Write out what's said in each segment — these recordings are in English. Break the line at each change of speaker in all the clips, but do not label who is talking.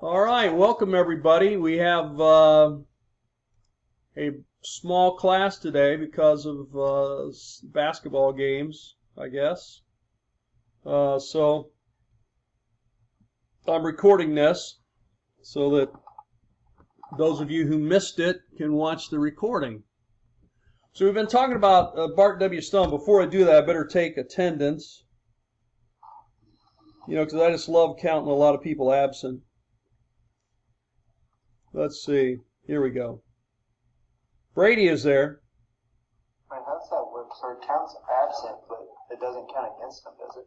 All right, welcome everybody. We have a small class today because of basketball games, I guess. So I'm recording this so that those of you who missed it can watch the recording. So we've been talking about Bart W. Stone. Before I do that, I better take attendance. You know, because I just love counting a lot of people absent. Let's see. Here we go. Brady is there.
Wait, how does that work? So it counts absent, but it doesn't count against them, does it?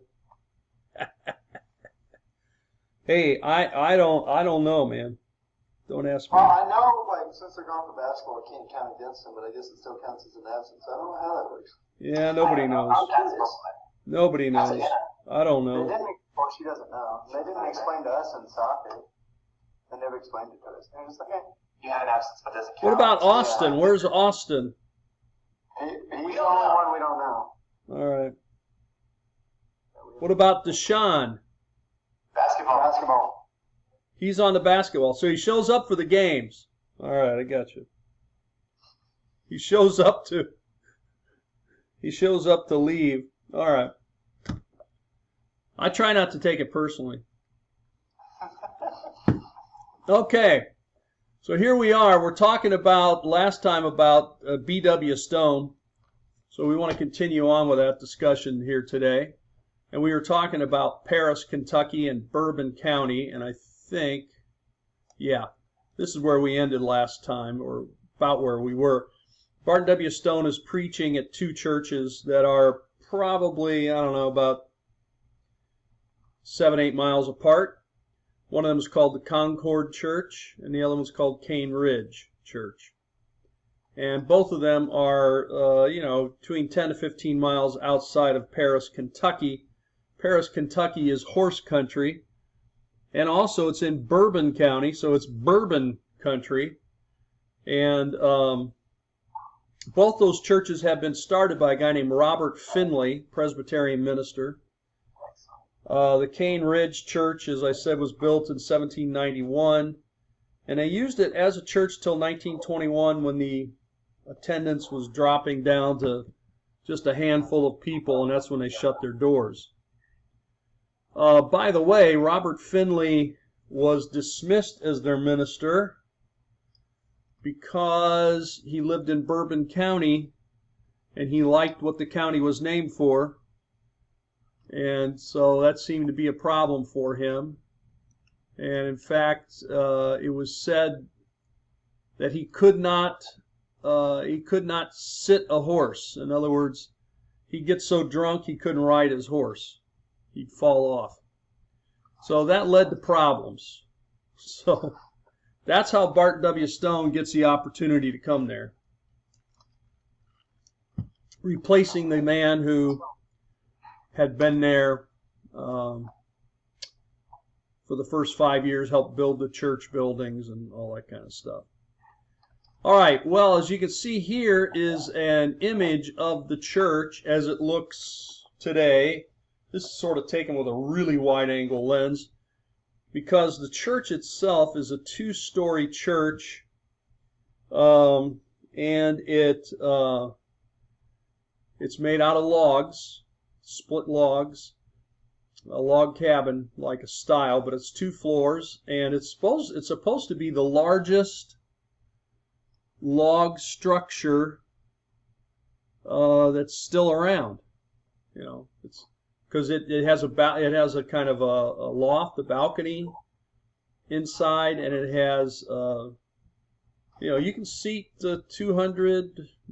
Hey, I don't know, man. Don't ask me.
Well, I know, like, since they're going for basketball, it can't count against them, but I guess it still counts as an absence. I don't know how that works.
Yeah, nobody knows.
I'm curious.
Nobody knows. I don't know.
Well, she doesn't know. They didn't explain to us in soccer. They never explained it to us. And it's like, hey, you had an absence, but doesn't count.
What about Austin? Yeah. Where's Austin?
He's the only one we don't know.
All right. What about Deshaun?
Basketball.
He's on the basketball, so he shows up for the games. All right, I got you. He shows up to leave. All right. I try not to take it personally. Okay. So here we are. We're talking about last time about B.W. Stone. So we want to continue on with that discussion here today. And we were talking about Paris, Kentucky, and Bourbon County. And I think, yeah, this is where we ended last time, or about where we were. Barton W. Stone is preaching at two churches that are probably, I don't know, about 7-8 miles apart. One of them is called the Concord Church, and the other one is called Cane Ridge Church. And both of them are, between 10 to 15 miles outside of Paris, Kentucky. Paris, Kentucky is horse country, and also it's in Bourbon County, so it's bourbon country. And both those churches have been started by a guy named Robert Finley, Presbyterian minister. The Cane Ridge Church, as I said, was built in 1791, and they used it as a church till 1921 when the attendance was dropping down to just a handful of people, and that's when they shut their doors. By the way, Robert Finley was dismissed as their minister because he lived in Bourbon County and he liked what the county was named for. And so that seemed to be a problem for him. And in fact, it was said that he could not sit a horse. In other words, he'd get so drunk he couldn't ride his horse. He'd fall off. So that led to problems. So that's how Bart W. Stone gets the opportunity to come there, replacing the man who had been there for the first 5 years, helped build the church buildings and all that kind of stuff. All right, well, as you can see here is an image of the church as it looks today. This is sort of taken with a really wide-angle lens because the church itself is a two-story church, and it's made out of logs. Split logs, a log cabin like a style, but it's 2 floors, and it's supposed to be the largest log structure that's still around. You know, it's because it has a kind of a loft, a balcony inside, and it has you can seat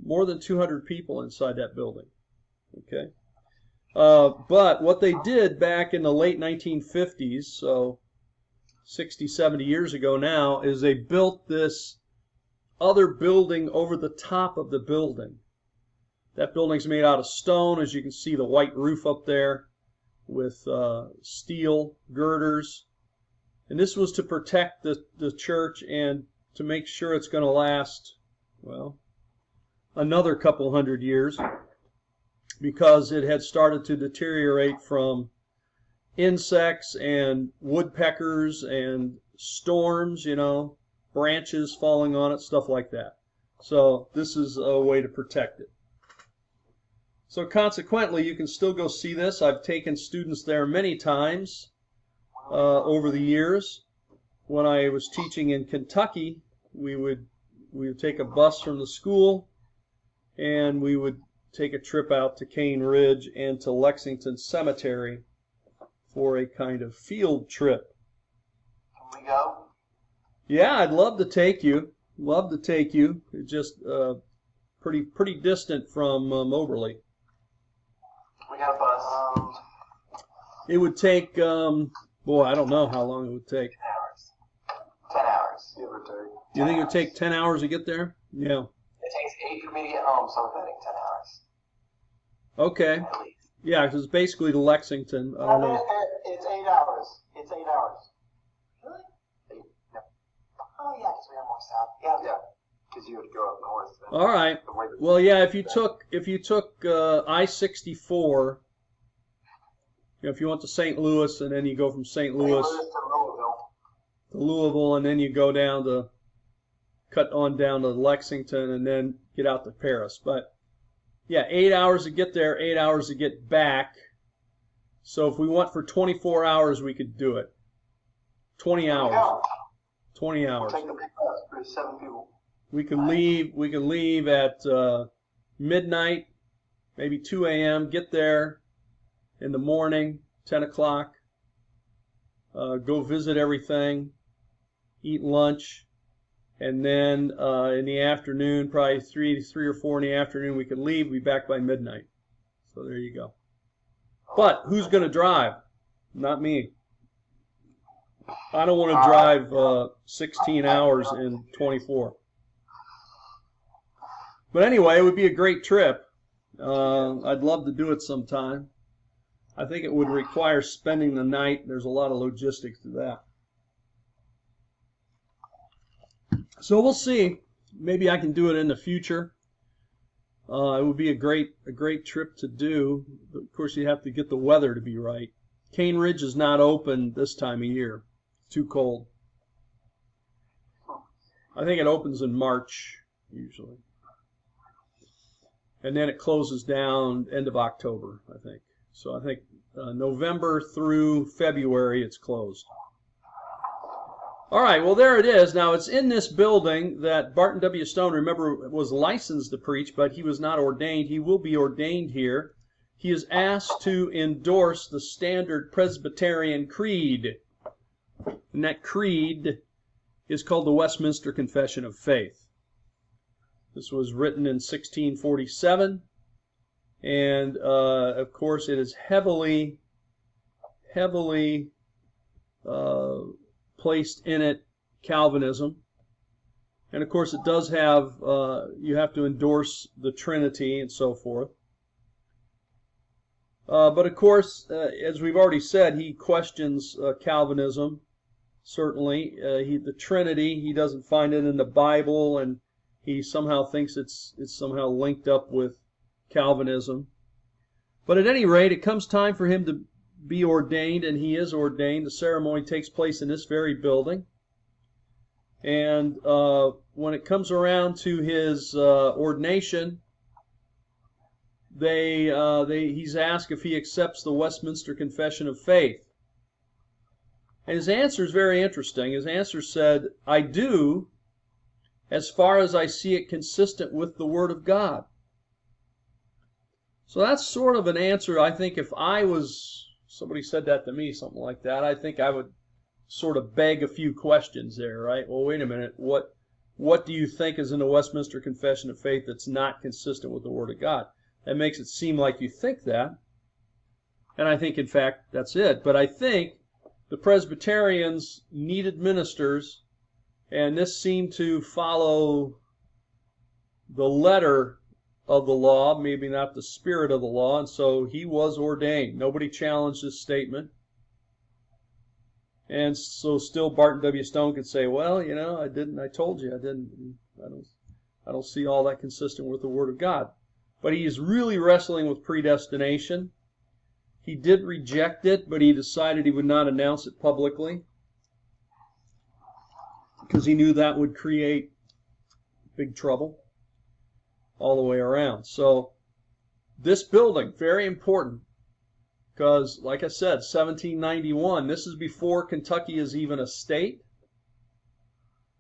more than 200 people inside that building. Okay. But what they did back in the late 1950s, so 60, 70 years ago now, is they built this other building over the top of the building. That building's made out of stone, as you can see the white roof up there with steel girders. And this was to protect the church and to make sure it's going to last, well, another couple hundred years, because it had started to deteriorate from insects and woodpeckers and storms, branches falling on it, stuff like that. So this is a way to protect it. So consequently, you can still go see this. I've taken students there many times over the years. When I was teaching in Kentucky, we would take a bus from the school, and we would take a trip out to Cane Ridge and to Lexington Cemetery for a kind of field trip.
Can we go?
Yeah, I'd love to take you. Love to take you. It's just pretty distant from Moberly.
We got a bus.
It would take, boy, I don't know how long it would take.
10 hours. 10 hours, give or take.
You think it would take 10 hours to get there? Yeah.
It takes 8 for me to get home, so I'm betting 10 hours.
Okay.
At least.
Yeah, because it's basically to Lexington. I don't know.
It's 8 hours. It's 8 hours. Really? 8? No. Oh, yeah, because we are more south. Yeah. Yeah, because you have to go up north.
All right. Well, yeah, if you took I-64, if you went to St. Louis and then you go from St. Louis to Louisville and then you go cut on down to Lexington and then get out to Paris. But yeah, 8 hours to get there, 8 hours to get back. So if we went for 24 hours, we could do it. 20 hours. 20 hours.
We'll take the big bus for 7 people.
We can leave at midnight, maybe 2 a.m., get there in the morning, 10 o'clock, go visit everything, eat lunch, and then in the afternoon, probably 3 or 4 in the afternoon, we can leave. We'll be back by midnight. So there you go. But who's going to drive? Not me. I don't want to drive 16 hours in 24. But anyway, it would be a great trip. I'd love to do it sometime. I think it would require spending the night. There's a lot of logistics to that. So we'll see. Maybe I can do it in the future. It would be a great trip to do. But of course, you have to get the weather to be right. Cane Ridge is not open this time of year. It's too cold. I think it opens in March, usually. And then it closes down end of October, I think. So I think November through February it's closed. All right, well, there it is. Now, it's in this building that Barton W. Stone, remember, was licensed to preach, but he was not ordained. He will be ordained here. He is asked to endorse the standard Presbyterian Creed. And that creed is called the Westminster Confession of Faith. This was written in 1647. And, of course, it is heavily placed in it Calvinism. And, of course, it does have, you have to endorse the Trinity and so forth. But, of course, as we've already said, he questions Calvinism, certainly. The Trinity, he doesn't find it in the Bible, and he somehow thinks it's somehow linked up with Calvinism. But at any rate, it comes time for him to be ordained, and he is ordained. The ceremony takes place in this very building. And when it comes around to his ordination, he's asked if he accepts the Westminster Confession of Faith. And his answer is very interesting. His answer said, "I do, as far as I see it consistent with the Word of God." So that's sort of an answer. I think if somebody said that to me, something like that, I think I would sort of beg a few questions there, right? Well, wait a minute. What do you think is in the Westminster Confession of Faith that's not consistent with the Word of God? That makes it seem like you think that. And I think, in fact, that's it. But I think the Presbyterians needed ministers, and this seemed to follow the letter of the law, maybe not the spirit of the law, and so he was ordained. Nobody challenged his statement. And so still Barton W. Stone could say, well, I told you, I don't see all that consistent with the Word of God. But he is really wrestling with predestination. He did reject it, but he decided he would not announce it publicly because he knew that would create big trouble all the way around. So this building, very important, because like I said, 1791, this is before Kentucky is even a state.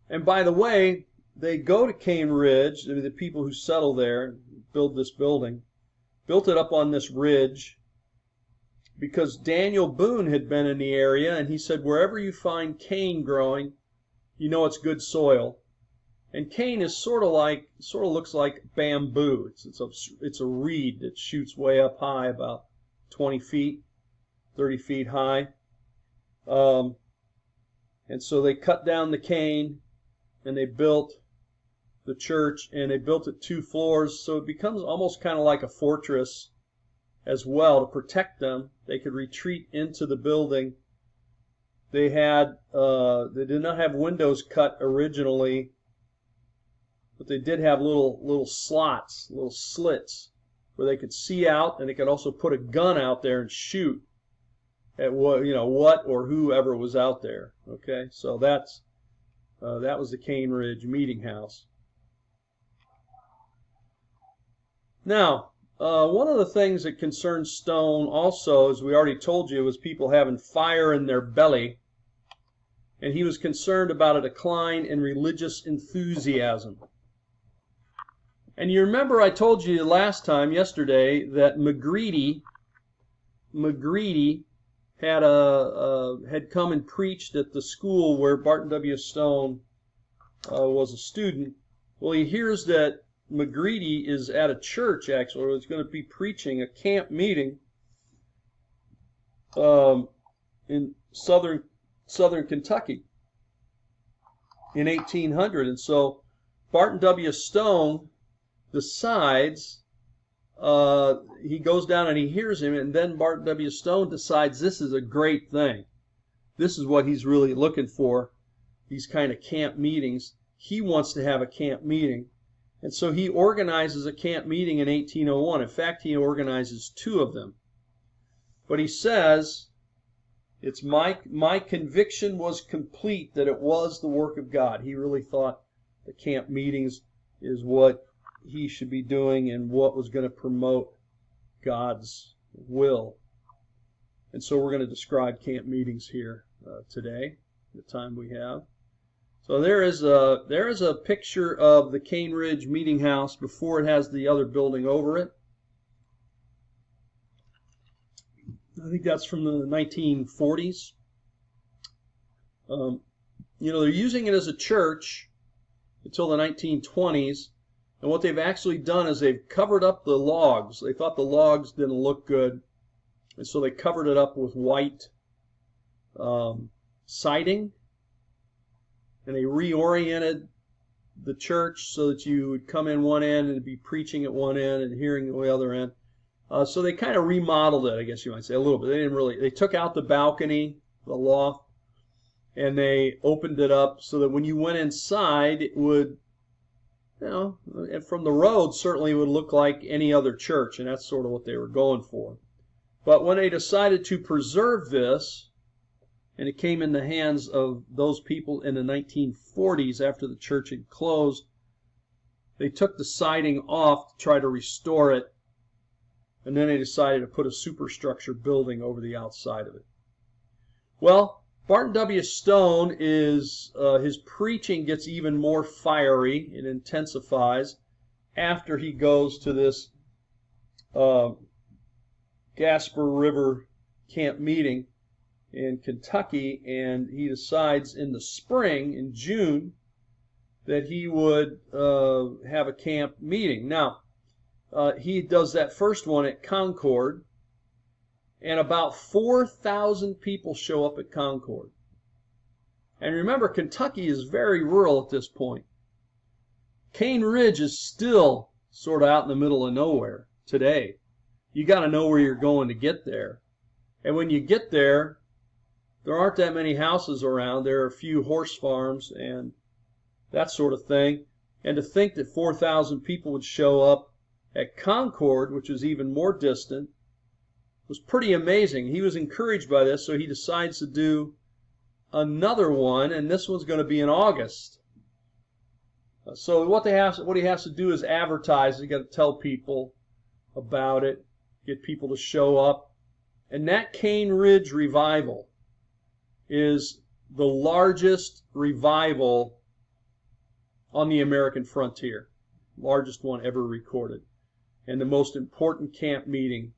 And by the way, they go to Cane Ridge, the people who settle there, build this building, built it up on this ridge because Daniel Boone had been in the area, and he said, wherever you find cane growing, you know it's good soil. And cane is sort of looks like bamboo. It's a reed that shoots way up high, about 20 feet, 30 feet high. And so they cut down the cane, and they built the church, and they built it 2 floors, so it becomes almost kind of like a fortress as well to protect them. They could retreat into the building. They did not have windows cut originally, but they did have little slots, little slits where they could see out, and they could also put a gun out there and shoot at what or whoever was out there. Okay, so that was the Cane Ridge Meeting House. Now, one of the things that concerns Stone also, as we already told you, was people having fire in their belly, and he was concerned about a decline in religious enthusiasm. And you remember I told you yesterday, that McGreedy had come and preached at the school where Barton W. Stone was a student. Well, he hears that McGreedy is at a church, actually, or is going to be preaching a camp meeting in southern Kentucky in 1800. And so Barton W. Stone decides, he goes down and he hears him, and then Barton W. Stone decides this is a great thing. This is what he's really looking for, these kind of camp meetings. He wants to have a camp meeting. And so he organizes a camp meeting in 1801. In fact, he organizes 2 of them. But he says, it's my conviction was complete that it was the work of God. He really thought the camp meetings is what he should be doing and what was going to promote God's will. And so we're going to describe camp meetings here today, the time we have. So there is a picture of the Cane Ridge Meeting House before it has the other building over it. I think that's from the 1940s. They're using it as a church until the 1920s. And what they've actually done is they've covered up the logs. They thought the logs didn't look good, and so they covered it up with white siding. And they reoriented the church so that you would come in one end and be preaching at one end and hearing at the other end. So they kind of remodeled it, I guess you might say, a little bit. They took out the balcony, the loft, and they opened it up so that when you went inside, it would, from the road, certainly it would look like any other church, and that's sort of what they were going for. But when they decided to preserve this, and it came in the hands of those people in the 1940s after the church had closed, they took the siding off to try to restore it, and then they decided to put a superstructure building over the outside of it. Well, Barton W. Stone his preaching gets even more fiery. It intensifies after he goes to this Gasper River camp meeting in Kentucky, and he decides in the spring, in June, that he would have a camp meeting. Now, he does that first one at Concord, and about 4,000 people show up at Concord. And remember, Kentucky is very rural at this point. Cane Ridge is still sort of out in the middle of nowhere today. You got to know where you're going to get there. And when you get there, there aren't that many houses around. There are a few horse farms and that sort of thing. And to think that 4,000 people would show up at Concord, which is even more distant, was pretty amazing. He was encouraged by this, so he decides to do another one, and this one's going to be in August. So what he has to do is advertise. He's got to tell people about it, get people to show up. And that Cane Ridge Revival is the largest revival on the American frontier, largest one ever recorded, and the most important camp meeting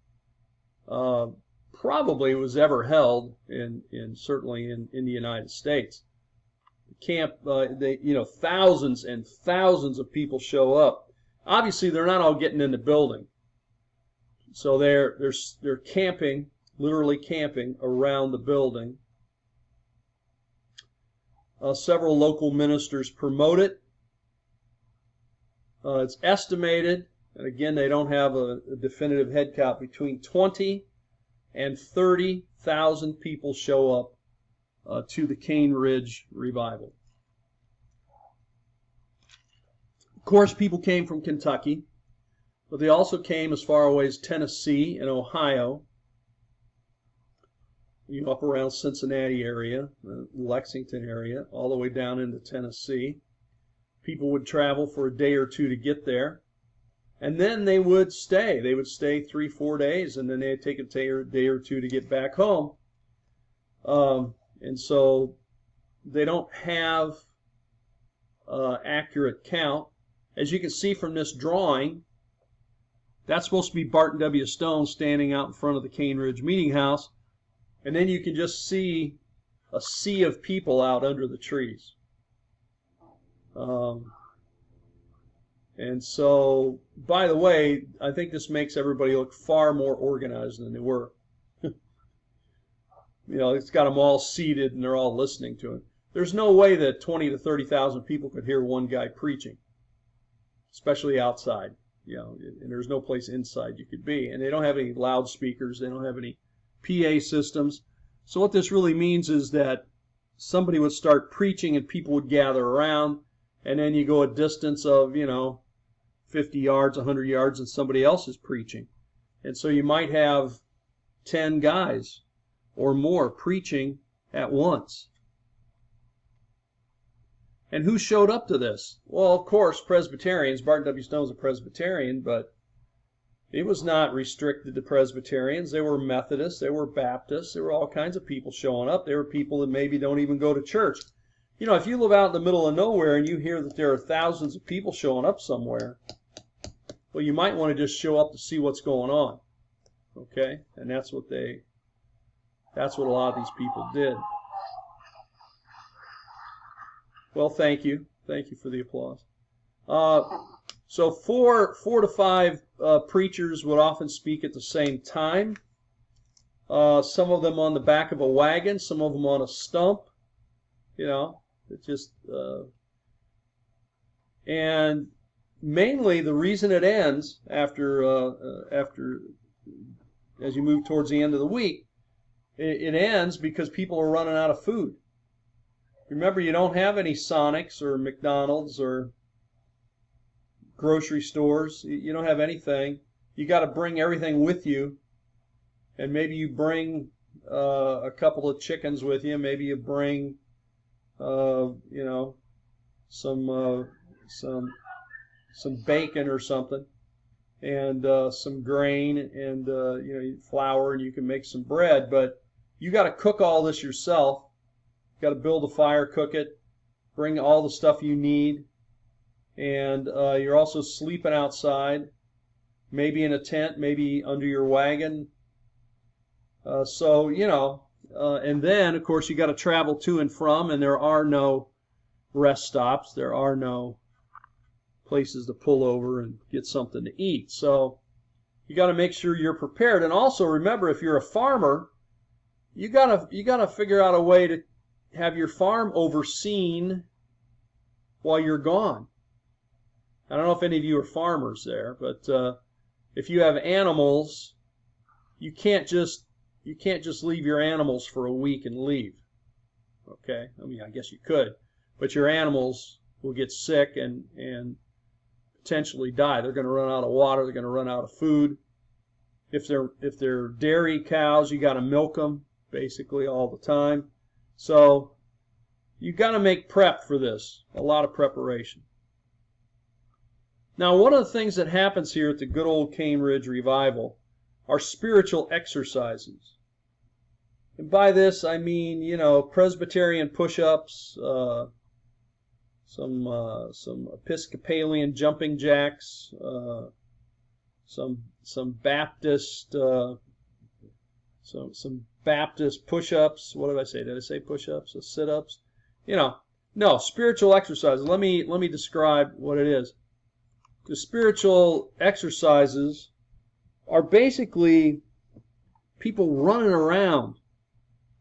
probably was ever held certainly in the United States. Camp, thousands and thousands of people show up. Obviously, they're not all getting in the building, so they're camping, literally camping around the building. Several local ministers promote it. It's estimated, and again, they don't have a definitive head count, between 20 and 30,000 people show up to the Cane Ridge Revival. Of course, people came from Kentucky, but they also came as far away as Tennessee and Ohio, up around Cincinnati area, Lexington area, all the way down into Tennessee. People would travel for a day or two to get there, and then they would stay. They would stay 3-4 days, and then they'd take a day or two to get back home. And so they don't have accurate count. As you can see from this drawing, that's supposed to be Barton W. Stone standing out in front of the Cane Ridge Meeting House, and then you can just see a sea of people out under the trees. And so, by the way, I think this makes everybody look far more organized than they were. It's got them all seated and they're all listening to him. There's no way that 20 to 30,000 people could hear one guy preaching, especially outside. And there's no place inside you could be. And they don't have any loudspeakers. They don't have any PA systems. So what this really means is that somebody would start preaching and people would gather around, and then you go a distance of, 50 yards, 100 yards, and somebody else is preaching. And so you might have 10 guys or more preaching at once. And who showed up to this? Well, of course, Presbyterians. Barton W. Stone's a Presbyterian, but it was not restricted to Presbyterians. There were Methodists, there were Baptists, there were all kinds of people showing up. There were people that maybe don't even go to church. If you live out in the middle of nowhere and you hear that there are thousands of people showing up somewhere, well, you might want to just show up to see what's going on. Okay? And that's what a lot of these people did. Well, thank you. Thank you for the applause. So 4 to 5 preachers would often speak at the same time. Some of them on the back of a wagon, some of them on a stump. It just and mainly the reason it ends after as you move towards the end of the week, it ends because people are running out of food. Remember, you don't have any Sonics or McDonald's or grocery stores. You don't have anything. You got to bring everything with you, and maybe you bring a couple of chickens with you. Maybe you bring some bacon or something, and some grain, and flour, and you can make some bread. But you got to cook all this yourself. You got to build a fire, cook it, bring all the stuff you need, and you're also sleeping outside, maybe in a tent, maybe under your wagon. And then, of course, you got to travel to and from, and there are no rest stops. There are no places to pull over and get something to eat. So you got to make sure you're prepared. And also remember, if you're a farmer, you got to figure out a way to have your farm overseen while you're gone. I don't know if any of you are farmers there, but if you have animals, you can't just leave your animals for a week and leave. Okay? I guess you could, but your animals will get sick and potentially die. They're going to run out of water. They're going to run out of food. If they're dairy cows, you got to milk them basically all the time. So you got to make prep for this, a lot of preparation. Now, one of the things that happens here at the good old Cane Ridge Revival are spiritual exercises. And by this, I mean, Presbyterian push-ups, some Episcopalian jumping jacks, some Baptist some Baptist push-ups. What did I say? Did I say push-ups or sit-ups? No, spiritual exercises. Let me describe what it is. The spiritual exercises are basically people running around.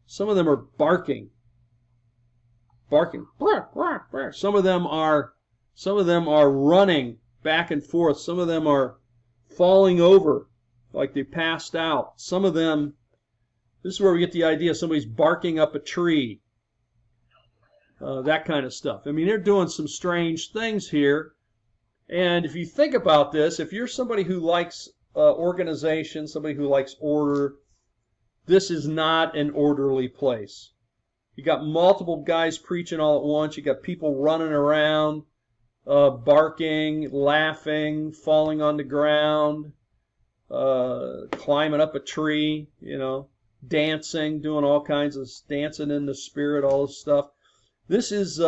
Some of them are barking. Some of them are running back and forth. Some of them are falling over like they passed out. Some of them, this is where we get the idea, somebody's barking up a tree. That kind of stuff. I mean, they're doing some strange things here. And if you think about this, if you're somebody who likes organization, somebody who likes order, this is not an orderly place. You got multiple guys preaching all at once. You got people running around, barking, laughing, falling on the ground, climbing up a tree, dancing, doing all kinds of dancing in the spirit, all this stuff. This is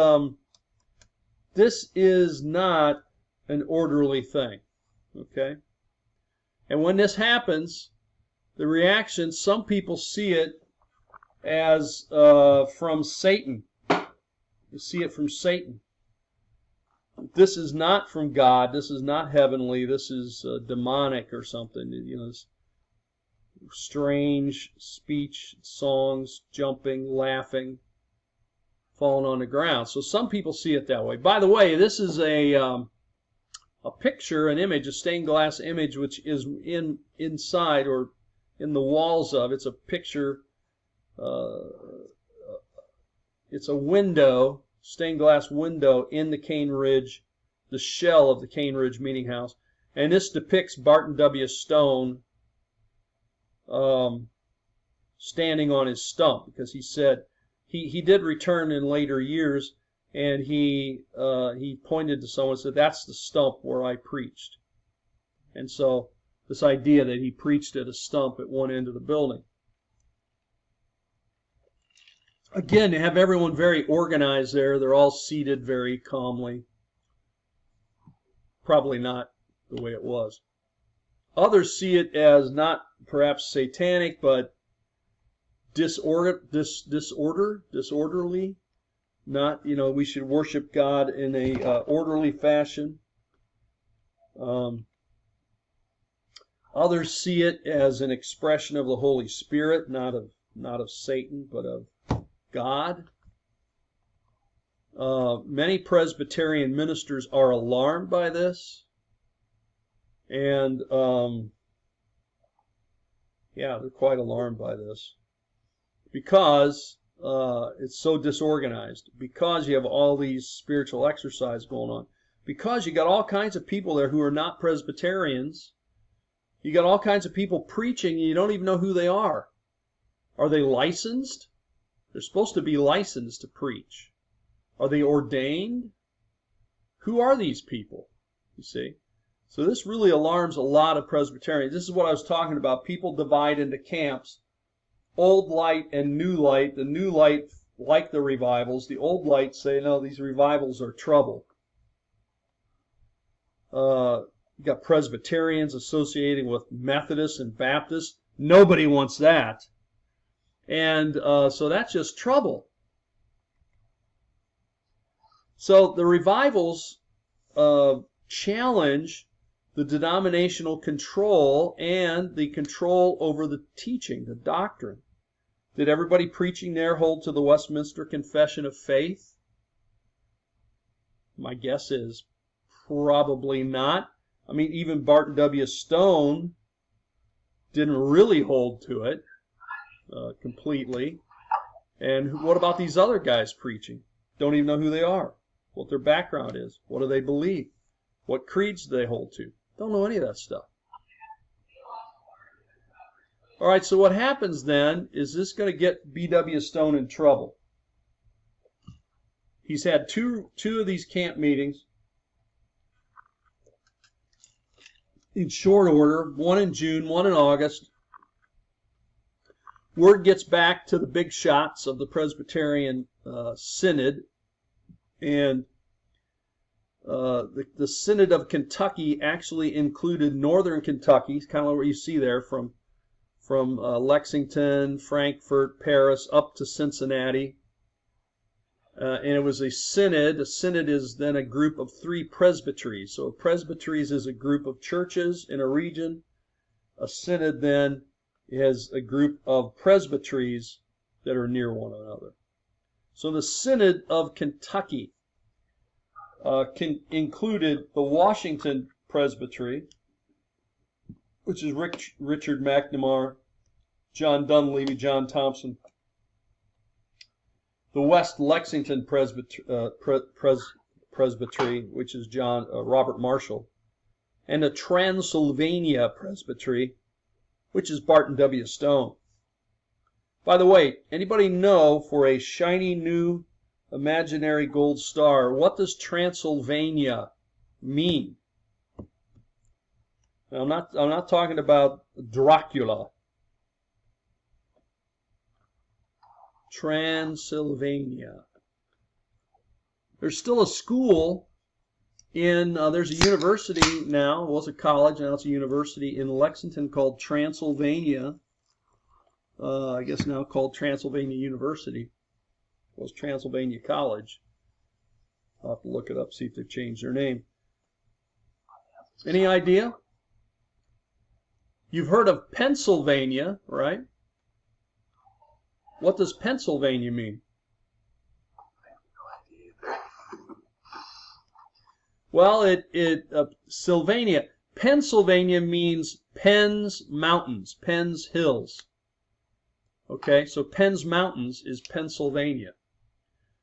not an orderly thing, okay? And when this happens, the reaction, some people see it as from Satan. You see it from Satan. This is not from God. This is not heavenly. This is demonic or something. This strange speech, songs, jumping, laughing, falling on the ground. So some people see it that way. By the way, this is a picture, an image, a stained glass image, which is inside or in the walls of. It's a picture. It's a window, stained glass window in the Cane Ridge, the shell of the Cane Ridge Meeting House. And this depicts Barton W. Stone standing on his stump, because he said he did return in later years, and he pointed to someone and said, "That's the stump where I preached." And so this idea that he preached at a stump at one end of the building. Again, you have everyone very organized there. They're all seated very calmly. Probably not the way it was. Others see it as not perhaps satanic, but disorderly. Not, we should worship God in a orderly fashion. Others see it as an expression of the Holy Spirit, not of Satan, but of God. Many Presbyterian ministers are alarmed by this, and they're quite alarmed by this because it's so disorganized, because you have all these spiritual exercises going on, because you got all kinds of people there who are not Presbyterians. You got all kinds of people preaching, and you don't even know who they are. Are they licensed? They're supposed to be licensed to preach. Are they ordained? Who are these people? You see? So this really alarms a lot of Presbyterians. This is what I was talking about. People divide into camps. Old light and new light. The new light like the revivals. The old light say, no, these revivals are trouble. You got Presbyterians associating with Methodists and Baptists. Nobody wants that. And so that's just trouble. So the revivals challenge the denominational control and the control over the teaching, the doctrine. Did everybody preaching there hold to the Westminster Confession of Faith? My guess is probably not. I mean, even Barton W. Stone didn't really hold to it completely. And what about these other guys preaching? Don't even know who they are, what their background is, what do they believe, what creeds do they hold to. Don't know any of that stuff. All right, so what happens then is this going to get B.W. Stone in trouble. He's had two of these camp meetings in short order, one in June, one in August. Word gets back to the big shots of the Presbyterian Synod, and the Synod of Kentucky actually included northern Kentucky, kind of what you see there from Lexington, Frankfort, Paris, up to Cincinnati. And it was a synod. A synod is then a group of 3 presbyteries. So presbyteries is a group of churches in a region. A synod then is a group of presbyteries that are near one another. So the Synod of Kentucky included the Washington Presbytery, which is Richard McNamara, John Dunleavy, John Thompson. The West Lexington Presbytery, which is Robert Marshall. And the Transylvania Presbytery, which is Barton W. Stone. By the way, anybody know, for a shiny new imaginary gold star, what does Transylvania mean? Now, I'm not talking about Dracula. Transylvania. There's still a school there's a university now. Well, it's a college, now it's a university in Lexington called Transylvania. I guess now called Transylvania University. It was Transylvania College. I'll have to look it up, see if they've changed their name. Any idea? You've heard of Pennsylvania, right? What does Pennsylvania mean? Well, Sylvania. Pennsylvania means Penn's Mountains, Penn's Hills. Okay, so Penn's Mountains is Pennsylvania.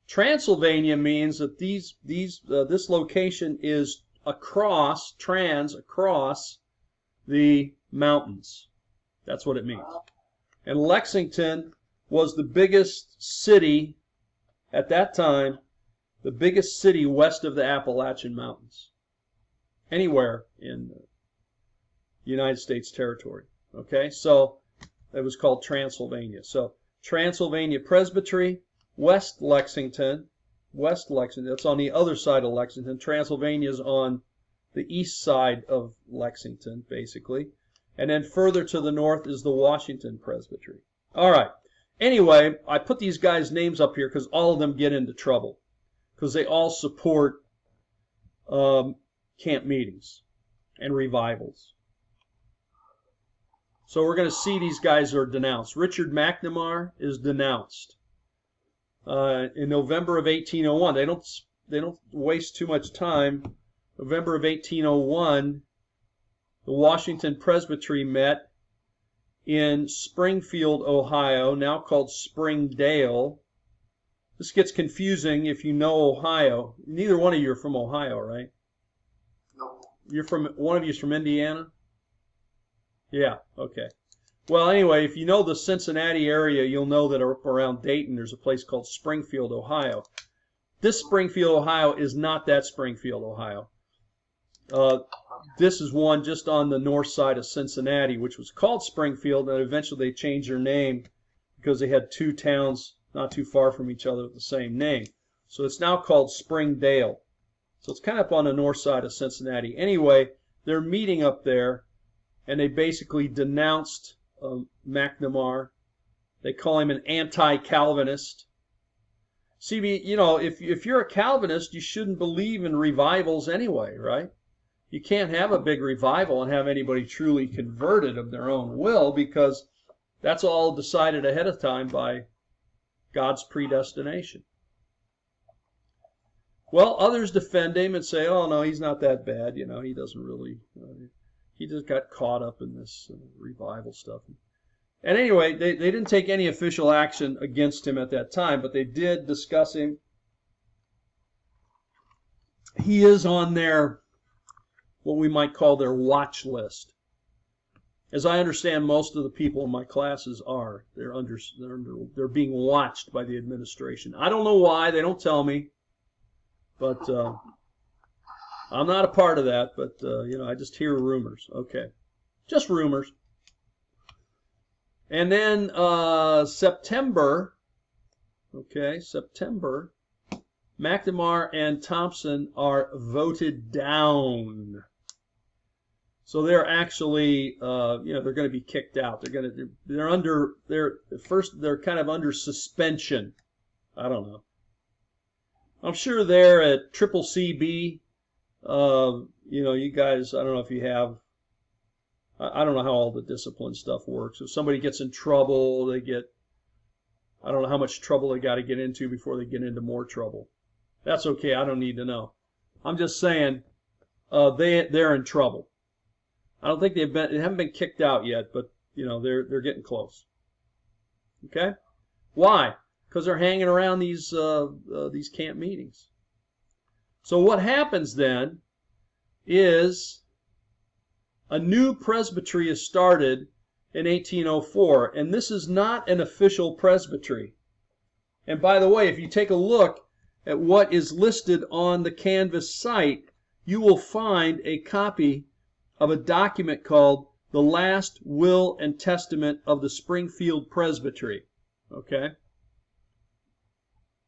Transylvania means that this location is across the mountains. That's what it means. And Lexington was the biggest city at that time, the biggest city west of the Appalachian Mountains, anywhere in the United States territory. Okay, so it was called Transylvania. So Transylvania Presbytery, West Lexington, that's on the other side of Lexington. Transylvania is on the east side of Lexington, basically. And then further to the north is the Washington Presbytery. All right. Anyway, I put these guys' names up here because all of them get into trouble, because they all support camp meetings and revivals. So we're going to see these guys are denounced. Richard McNamara is denounced in November of 1801. They don't waste too much time. November of 1801, the Washington Presbytery met in Springfield, Ohio, now called Springdale. This gets confusing if you know Ohio. Neither one of you are from Ohio, right?
No.
One of you is from Indiana? Yeah, okay. Well, anyway, if you know the Cincinnati area, you'll know that up around Dayton there's a place called Springfield, Ohio. This Springfield, Ohio is not that Springfield, Ohio. This is one just on the north side of Cincinnati, which was called Springfield, and eventually they changed their name because they had 2 towns not too far from each other with the same name. So it's now called Springdale. So it's kind of up on the north side of Cincinnati. Anyway, they're meeting up there, and they basically denounced McNamara. They call him an anti-Calvinist. See, if you're a Calvinist, you shouldn't believe in revivals anyway, right? You can't have a big revival and have anybody truly converted of their own will, because that's all decided ahead of time by God's predestination. Well, others defend him and say, oh, no, he's not that bad. He doesn't really, he just got caught up in this revival stuff. And anyway, they didn't take any official action against him at that time, but they did discuss him. He is on their, what we might call their watch list. As I understand, most of the people in my classes are. They're being watched by the administration. I don't know why. They don't tell me. But I'm not a part of that. But, I just hear rumors. Okay. Just rumors. And then September, McNamara and Thompson are voted down. So they're actually, they're going to be kicked out. They're kind of under suspension. I don't know. I'm sure they're at Triple CB. You guys, I don't know if you have. I don't know how all the discipline stuff works. If somebody gets in trouble, I don't know how much trouble they got to get into before they get into more trouble. That's okay. I don't need to know. I'm just saying they're in trouble. I don't think they haven't been kicked out yet, but they're getting close. Okay? Why? Because they're hanging around these camp meetings. So what happens then is a new presbytery is started in 1804, and this is not an official presbytery. And by the way, if you take a look at what is listed on the Canvas site, you will find a copy of a document called The Last Will and Testament of the Springfield Presbytery. Okay?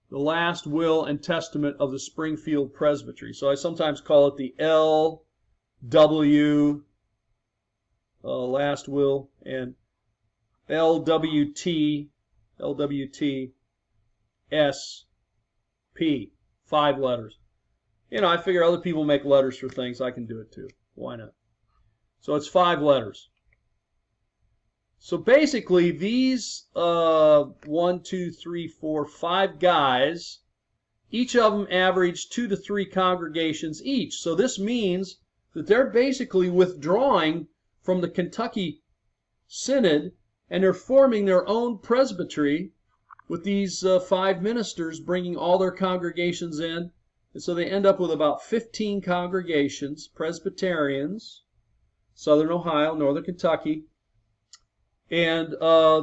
The Last Will and Testament of the Springfield Presbytery. So I sometimes call it the LW, Last Will, and LWT, SP, 5 letters. I figure other people make letters for things. I can do it too. Why not? So it's 5 letters. So basically these 5 guys, each of them average 2 to 3 congregations each. So this means that they're basically withdrawing from the Kentucky Synod, and they're forming their own presbytery with these 5 ministers bringing all their congregations in. And so they end up with about 15 congregations, Presbyterians, Southern Ohio, Northern Kentucky, and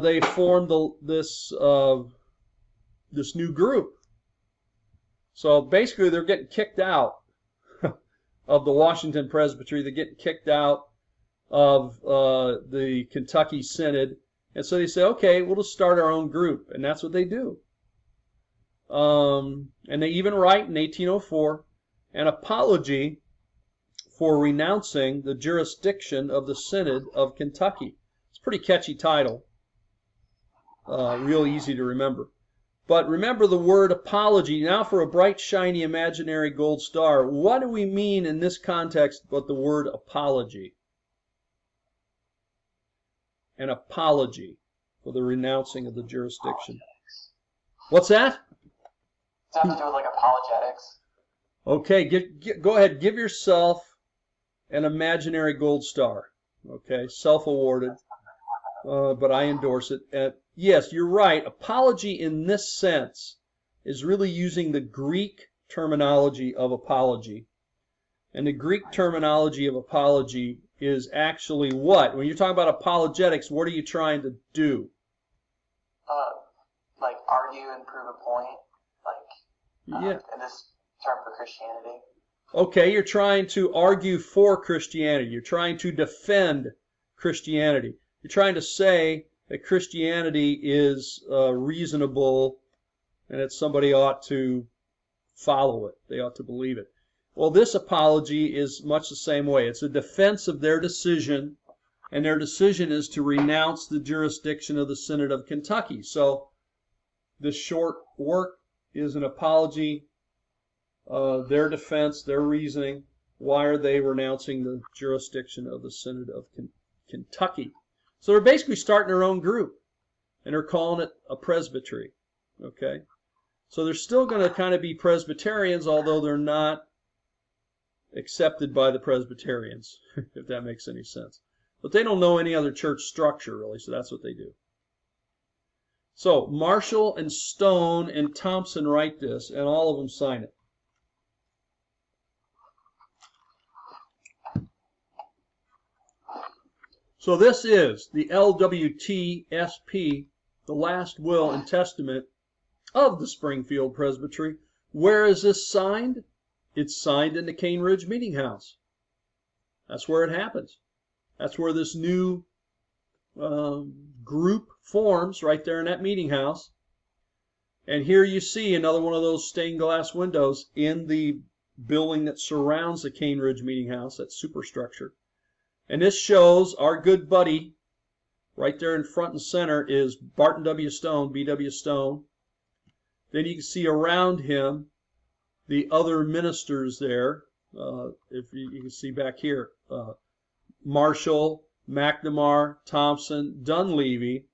they formed this new group. So basically they're getting kicked out of the Washington Presbytery. They're getting kicked out of the Kentucky Synod. And so they say, okay, we'll just start our own group. And that's what they do. And they even write in 1804 an apology for renouncing the jurisdiction of the Synod of Kentucky. It's a pretty catchy title. Real easy to remember. But remember the word apology. Now for a bright, shiny, imaginary gold star. What do we mean in this context but the word apology? An apology for the renouncing of the jurisdiction. What's that?
Does that have to do with like apologetics?
Okay, go ahead. Give yourself an imaginary gold star. Okay, self-awarded, but I endorse it. Yes, you're right. Apology in this sense is really using the Greek terminology of apology. And the Greek terminology of apology is actually what? When you're talking about apologetics, what are you trying to do?
Like argue and prove a point,
yeah.
In this term for Christianity.
Okay, you're trying to argue for Christianity. You're trying to defend Christianity. You're trying to say that Christianity is reasonable and that somebody ought to follow it. They ought to believe it. Well, this apology is much the same way. It's a defense of their decision, and their decision is to renounce the jurisdiction of the Synod of Kentucky. So this short work is an apology, their defense, their reasoning. Why are they renouncing the jurisdiction of the Synod of Kentucky? So they're basically starting their own group, and they're calling it a presbytery. Okay? So they're still going to kind of be Presbyterians, although they're not accepted by the Presbyterians, if that makes any sense. But they don't know any other church structure, really, so that's what they do. So Marshall and Stone and Thompson write this, and all of them sign it. So this is the LWTSP, the last will and testament of the Springfield Presbytery. Where is this signed? It's signed in the Cane Ridge Meeting House. That's where it happens. That's where this new group forms, right there in that meeting house. And here you see another one of those stained glass windows in the building that surrounds the Cane Ridge Meeting House, that superstructure. And this shows our good buddy, right there in front and center, is Barton W. Stone, B.W. Stone. Then you can see around him the other ministers there. If you can see back here, Marshall, McNamara, Thompson, Dunleavy.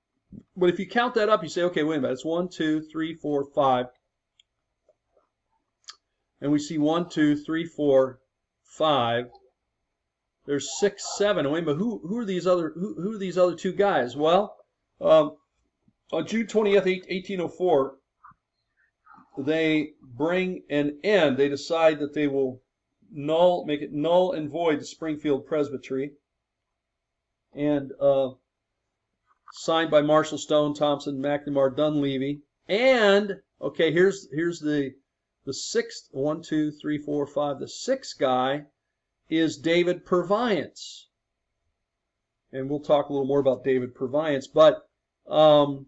But if you count that up, you say, okay, wait a minute. It's 1, 2, 3, 4, 5. And we see 1, 2, 3, 4, 5. There's 6, 7. Wait a minute. Who are these other two guys? Well, on June 20th, 1804, they bring an end. They decide that they will make it null and void the Springfield Presbytery. And signed by Marshall, Stone, Thompson, McNamara, Dunleavy. And, okay, here's the sixth, 1, 2, 3, 4, 5. The sixth guy is David Purviance. And we'll talk a little more about David Purviance. But you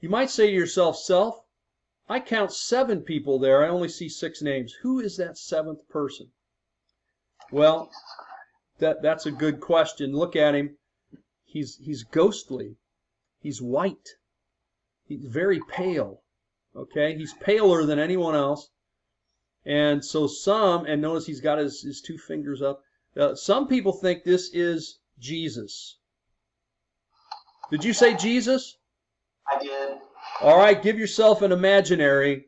might say to yourself, I count 7 people there. I only see 6 names. Who is that 7th person? Well, that's a good question. Look at him. He's ghostly. He's white. He's very pale. Okay? He's paler than anyone else. And so and notice he's got his 2 fingers up. Some people think this is Jesus. Did you say Jesus?
I did.
All right, give yourself an imaginary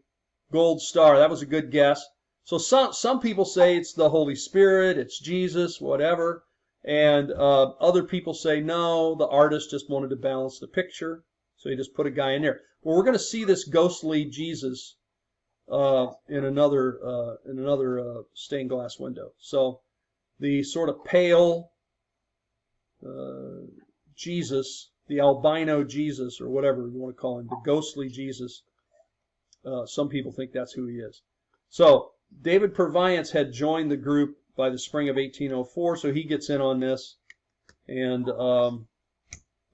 gold star. That was a good guess. So some people say it's the Holy Spirit, it's Jesus, whatever. And other people say, no, the artist just wanted to balance the picture, so he just put a guy in there. Well, we're going to see this ghostly Jesus in another stained glass window. So the sort of pale Jesus, the albino Jesus, or whatever you want to call him, the ghostly Jesus, some people think that's who he is. So David Purviance had joined the group by the spring of 1804, so he gets in on this, and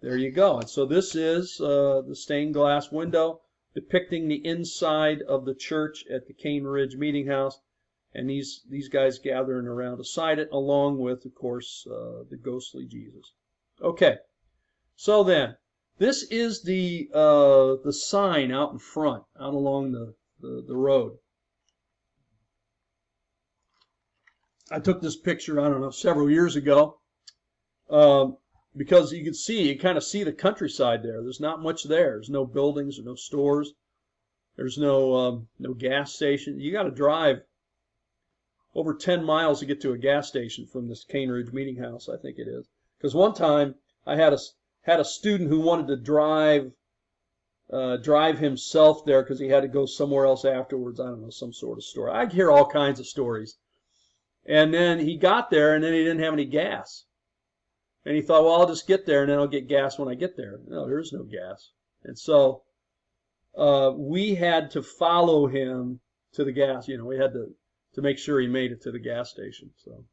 there you go. And so this is the stained glass window depicting the inside of the church at the Cane Ridge Meeting House, and these guys gathering around beside it, along with, of course, the ghostly Jesus. Okay, so then this is the sign out in front, out along the road. I took this picture, I don't know, several years ago, because you kind of see the countryside there. There's not much there. There's no buildings, there's no stores, there's no gas station. You got to drive over 10 miles to get to a gas station from this Cane Ridge Meeting House, I think it is. Because one time I had a student who wanted to drive himself there because he had to go somewhere else afterwards. I don't know, some sort of story. I hear all kinds of stories. And then he got there, and then he didn't have any gas. And he thought, well, I'll just get there, and then I'll get gas when I get there. No, there is no gas. And so we had to follow him to the gas. We had to make sure he made it to the gas station. So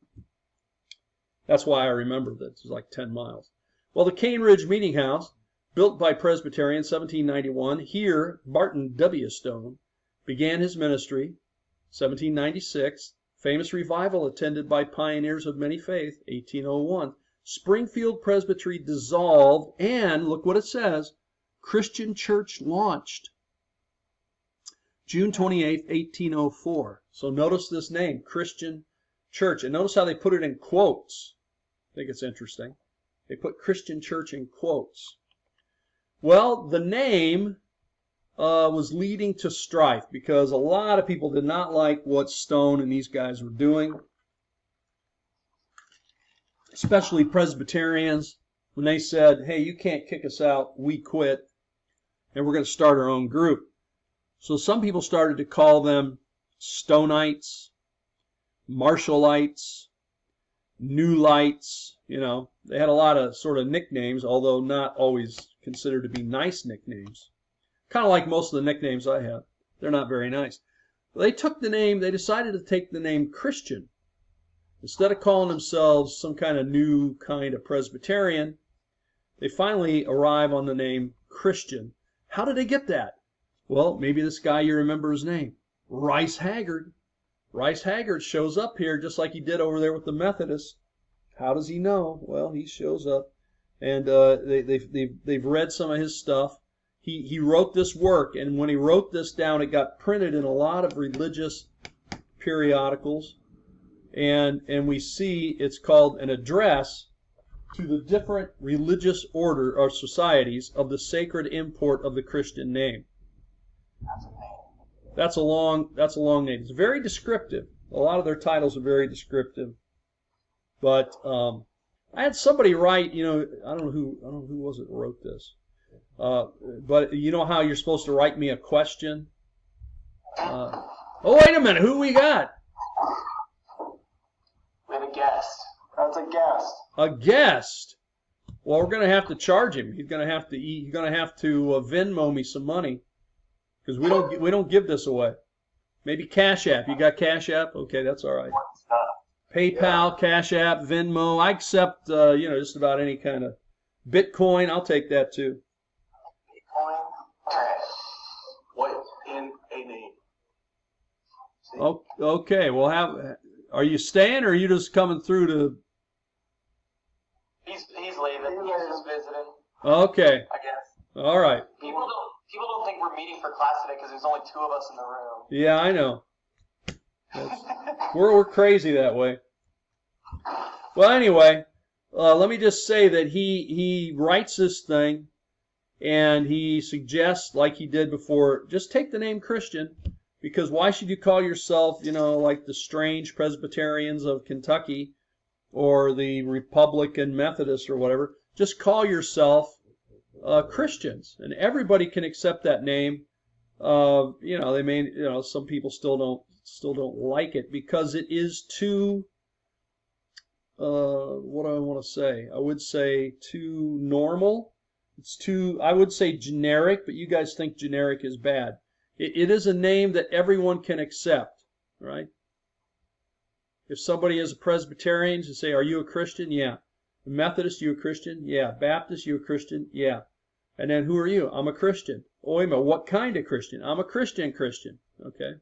that's why I remember that it was like 10 miles. Well, the Cane Ridge Meeting House, built by Presbyterians, 1791. Here, Barton W. Stone began his ministry, 1796. Famous revival attended by pioneers of many faith, 1801. Springfield Presbytery dissolved, and look what it says, Christian Church launched. June 28, 1804. So notice this name, Christian Church. And notice how they put it in quotes. I think it's interesting. They put Christian Church in quotes. Well, the name was leading to strife because a lot of people did not like what Stone and these guys were doing, especially Presbyterians, when they said, hey, you can't kick us out, we quit, and we're going to start our own group. So some people started to call them Stonites, Marshallites, New Lights, you know. They had a lot of sort of nicknames, although not always considered to be nice nicknames. Kind of like most of the nicknames I have. They're not very nice. They decided to take the name Christian. Instead of calling themselves some kind of new kind of Presbyterian, they finally arrive on the name Christian. How did they get that? Well, maybe this guy, you remember his name, Rice Haggard. Rice Haggard shows up here just like he did over there with the Methodists. How does he know? Well, he shows up, and they've read some of his stuff. He wrote this work, and when he wrote this down, it got printed in a lot of religious periodicals, and we see it's called an address to the different religious order or societies of the sacred import of the Christian name.
That's a name.
That's a long name. It's very descriptive. A lot of their titles are very descriptive. But I had somebody write, you know, I don't know who was it wrote this. But you know how you're supposed to write me a question? Oh, wait a minute. Who we got?
We have a guest. That's a guest.
A guest. Well, we're going to have to charge him. He's going to have to eat. He's going to have to Venmo me some money because we don't give this away. Maybe Cash App. You got Cash App? Okay, that's all right. PayPal, Cash App, Venmo. I accept you know, just about any kind of Bitcoin. I'll take that too.
Bitcoin. Okay. What in a name? See?
Oh, okay. Well, are you staying or are you just coming through to?
He's leaving. He's just visiting.
Okay.
I guess.
All right.
People don't think we're meeting for class today because there's only 2 of us in the room.
Yeah, I know. We're crazy that way. Well, anyway, let me just say that he writes this thing, and he suggests, like he did before, just take the name Christian, because why should you call yourself, you know, like the strange Presbyterians of Kentucky or the Republican Methodists or whatever? Just call yourself Christians, and everybody can accept that name. You know, they may, you know, some people still don't like it because it is too, what do I want to say? I would say too normal. It's too, I would say generic, but you guys think generic is bad. It is a name that everyone can accept, right? If somebody is a Presbyterian, you say, are you a Christian? Yeah. A Methodist, you a Christian? Yeah. Baptist, you a Christian? Yeah. And then who are you? I'm a Christian. Oh, wait a minute, what kind of Christian? I'm a Christian. Okay.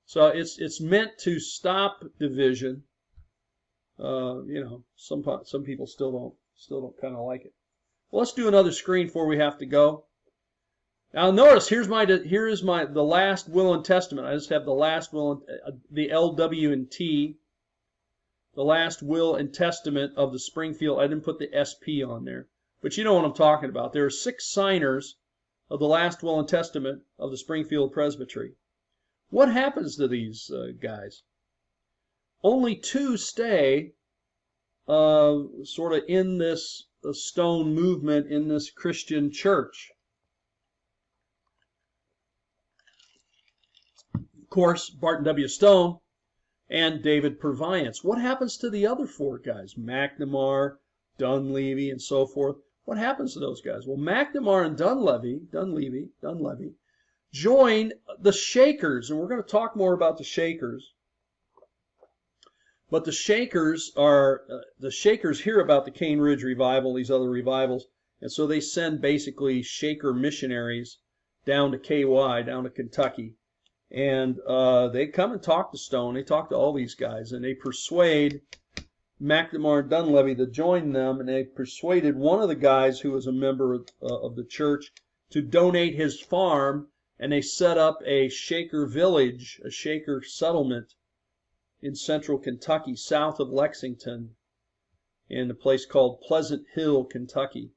So it's meant to stop division. You know, some people still don't kind of like it. Well, let's do another screen before we have to go. Now notice here is the last will and testament. I just have the last will, the LW&T, the last will and testament of the Springfield. I didn't put the SP on there, but you know what I'm talking about. There are 6 signers of the last will and testament of the Springfield Presbytery. What happens to these guys? Only 2 stay sort of in this Stone movement, in this Christian church. Of course, Barton W. Stone and David Purviance. What happens to the other 4 guys? McNamara, Dunleavy, and so forth. What happens to those guys? Well, McNamara and Dunleavy joined the Shakers, and we're going to talk more about the Shakers. But the Shakers hear about the Cane Ridge Revival, these other revivals, and so they send basically Shaker missionaries down to KY, down to Kentucky. And they come and talk to Stone. They talk to all these guys, and they persuade McNamara and Dunleavy to join them, and they persuaded one of the guys who was a member of the church to donate his farm, and they set up a Shaker village, a Shaker settlement in central Kentucky, south of Lexington, in a place called Pleasant Hill, Kentucky.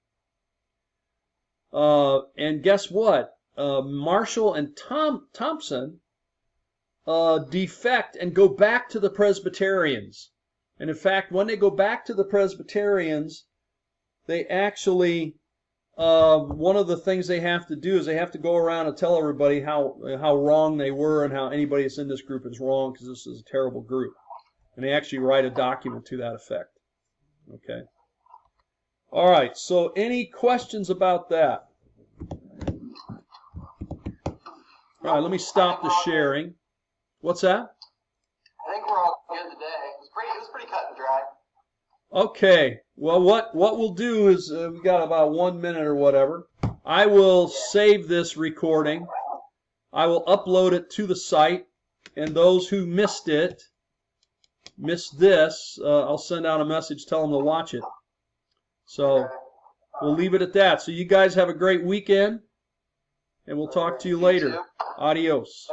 And guess what? Marshall and Thompson defect and go back to the Presbyterians. And in fact, when they go back to the Presbyterians, they actually, one of the things they have to do is they have to go around and tell everybody how wrong they were and how anybody that's in this group is wrong, because this is a terrible group. And they actually write a document to that effect. Okay. All right, so any questions about that? All right, let me stop the sharing. What's that?
I think we're all good today. It was pretty cut and dry.
Okay, well, what we'll do is, we got about 1 minute or whatever. I will save this recording. I will upload it to the site, and those who missed this, I'll send out a message, tell them to watch it. So we'll leave it at that. So you guys have a great weekend, and we'll talk to you later. Adios.